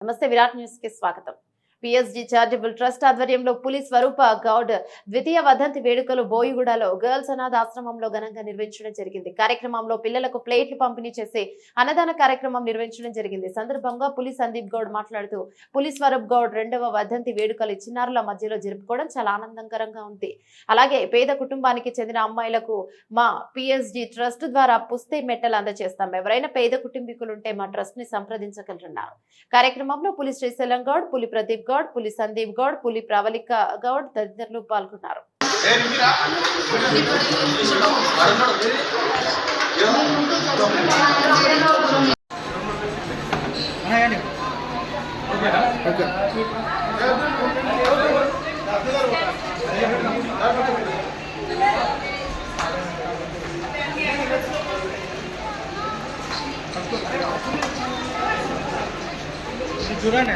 నమస్తే విరాట్ న్యూస్ కి స్వాగతం. పిఎస్జి చారిటబుల్ ట్రస్ట్ ఆధ్వర్యంలో పులి స్వరూప గౌడ్ ద్వితీయ వర్ధంతి వేడుకలు బోయిగూడలో గర్ల్స్ అనాథ ఆశ్రమంలో ఘనంగా నిర్వహించడం జరిగింది. కార్యక్రమంలో పిల్లలకు ప్లేట్లు పంపిణీ చేసి అన్నదాన కార్యక్రమం నిర్వహించడం జరిగింది. సందర్భంగా పులి సందీప్ గౌడ్ మాట్లాడుతూ పులి స్వరూప్ గౌడ్ 2వ వర్ధంతి వేడుకలు చిన్నారుల మధ్యలో జరుపుకోవడం చాలా ఆనందకరంగా ఉంది. అలాగే పేద కుటుంబానికి చెందిన అమ్మాయిలకు మా పిఎస్జి ట్రస్ట్ ద్వారా పుస్తీ మెట్టలు అందజేస్తాం. ఎవరైనా పేద కుటుంబీకులుంటే మా ట్రస్ట్ ని సంప్రదించగలరన్నారు. కార్యక్రమంలో పులి శ్రీశైలం గౌడ్, పులి ప్రదీప్ గౌడ్, పులి సందీప్ గౌడ్, పులి ప్రవళిక గౌడ్ తదితరులు పాల్గొన్నారు. చూడండి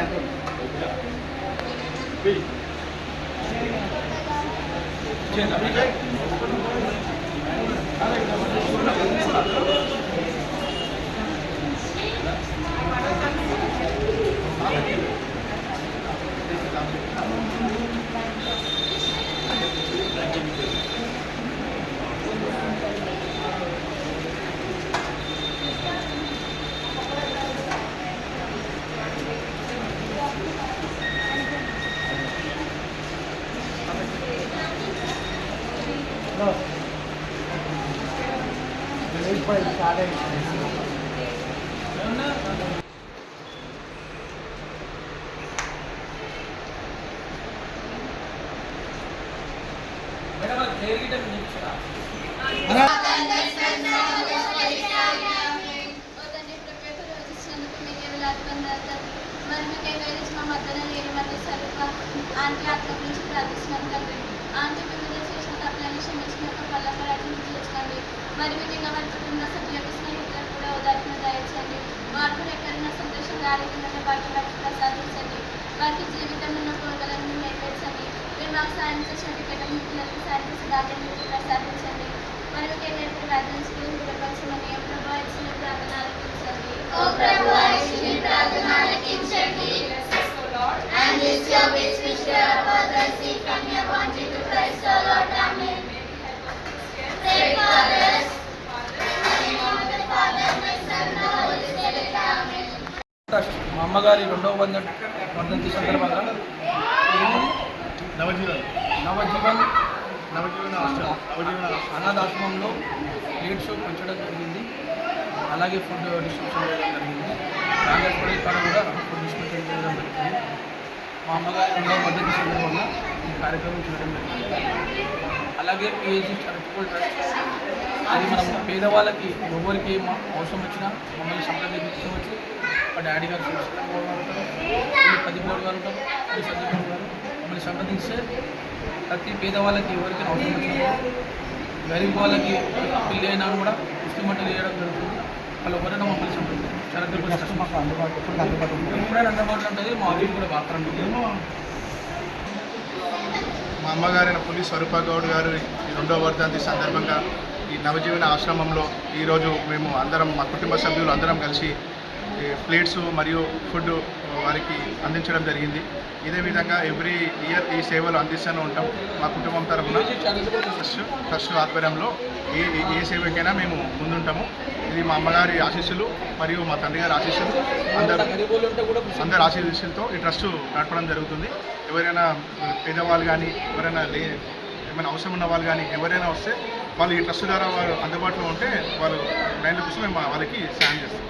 మరి మీకు ఏదైనా మా మధ్యన లేని మధ్య స్వరూప ఆంటీ అక్క గురించి ప్రార్థిస్తున్నాను తండ్రి. ఆంటీ మీద చేసిన తప్పులని క్షమించినాక పల్లకరాజుని చేర్చండి. మరి మీకు ఇంకా వారి కుటుంబ సభ్యులకు స్నేహితులకు కూడా ఉదాహరణ దయచండి. వారు ఎక్కడైనా సంతోషంగా ఆరోగ్యంగా వాటి ప్రసాదించండి. వారికి జీవితంలో ఉన్న కోరికలను నెరవేర్చండి. మీరు మాకు సాయం చేసిన పిల్లలకు సాయం చేసి దాన్ని ప్రసాదించండి. మరి మీకు ఏదైతే ప్రార్థించుకుని గుణపరచమని ప్రభావ ఇచ్చిన ప్రార్థన ఆలకించండి. And this your wish which we are about to receive from your bounty to Christ our Lord. Amen. Pray for us. In the name of the Father, and the Son, and the Holy Spirit. Amen. మా అమ్మగారి 2వ వర్ధంతి సందర్భంగా నవజీవన్ అనాథ ఆశ్రమంలో plate show పంచడం జరిగింది. అలాగే ఫుడ్ డిస్ట్రిబ్యూషన్ చేయడం జరిగింది. రాంగపల్లి కాడ కూడా ఫుడ్ డిస్ట్రిబ్యూషన్ చేయడం జరిగింది. మా అమ్మగారి 2వ వర్ధంతి సందర్భంగా ఈ కార్యక్రమం చేయడం జరిగింది. అలాగే పిఎస్జి చారిటబుల్ ట్రస్ట్ అది మనం పేదవాళ్ళకి ఎవరికి ఏం అవసరం వచ్చినా మమ్మల్ని సంప్రదించవచ్చు. మా డాడీ గారు శ్రీశైలం గౌడ్ గారు ఉంటారు, ప్రదీప్ గౌడ్ గారు ఉంటారు, సందీప్ గౌడ్ గారు మమ్మల్ని సంప్రదించే ప్రతి పేదవాళ్ళకి ఎవరికి అవసరం వచ్చినా గరీబ్ వాళ్ళకి పెళ్ళి అయినా కూడా ముస్లిం మట్టలు వేయడం జరుగుతుంది. వాళ్ళు ఎవరైనా మమ్మల్ని సంప్రదించారు. చారిటబుల్ మాకు ఎప్పుడైనా అందుబాటులో ఉంటుంది. మా ఆఫీస్ కూడా బాగా ఉంటుంది. మా అమ్మగారైన పులి స్వరూప గౌడ్ గారు 2వ వర్ధంతి సందర్భంగా ఈ నవజీవన ఆశ్రమంలో ఈరోజు మేము అందరం మా కుటుంబ సభ్యులు అందరం కలిసి ప్లేట్స్ మరియు ఫుడ్ వారికి అందించడం జరిగింది. ఇదే విధంగా ఎవ్రీ ఇయర్ ఈ సేవలు అందిస్తూనే ఉంటాం. మా కుటుంబం తరఫున ట్రస్ట్ ఆధ్వర్యంలో ఏ సేవకైనా మేము ముందుంటాము. ఇది మా అమ్మగారి ఆశీస్సులు మరియు మా తండ్రి గారి ఆశీస్సులు అందరి ఆశీస్సులతో ఈ ట్రస్ట్ నడపడం జరుగుతుంది. ఎవరైనా పేదవాళ్ళు కానీ ఎవరైనా ఏమైనా అవసరం ఉన్న వాళ్ళు కానీ ఎవరైనా వస్తే వాళ్ళు ఈ ట్రస్ట్ ద్వారా వారు అందుబాటులో ఉంటే వాళ్ళు 9 రూపీస్ మేము వాళ్ళకి సాయం చేస్తాం.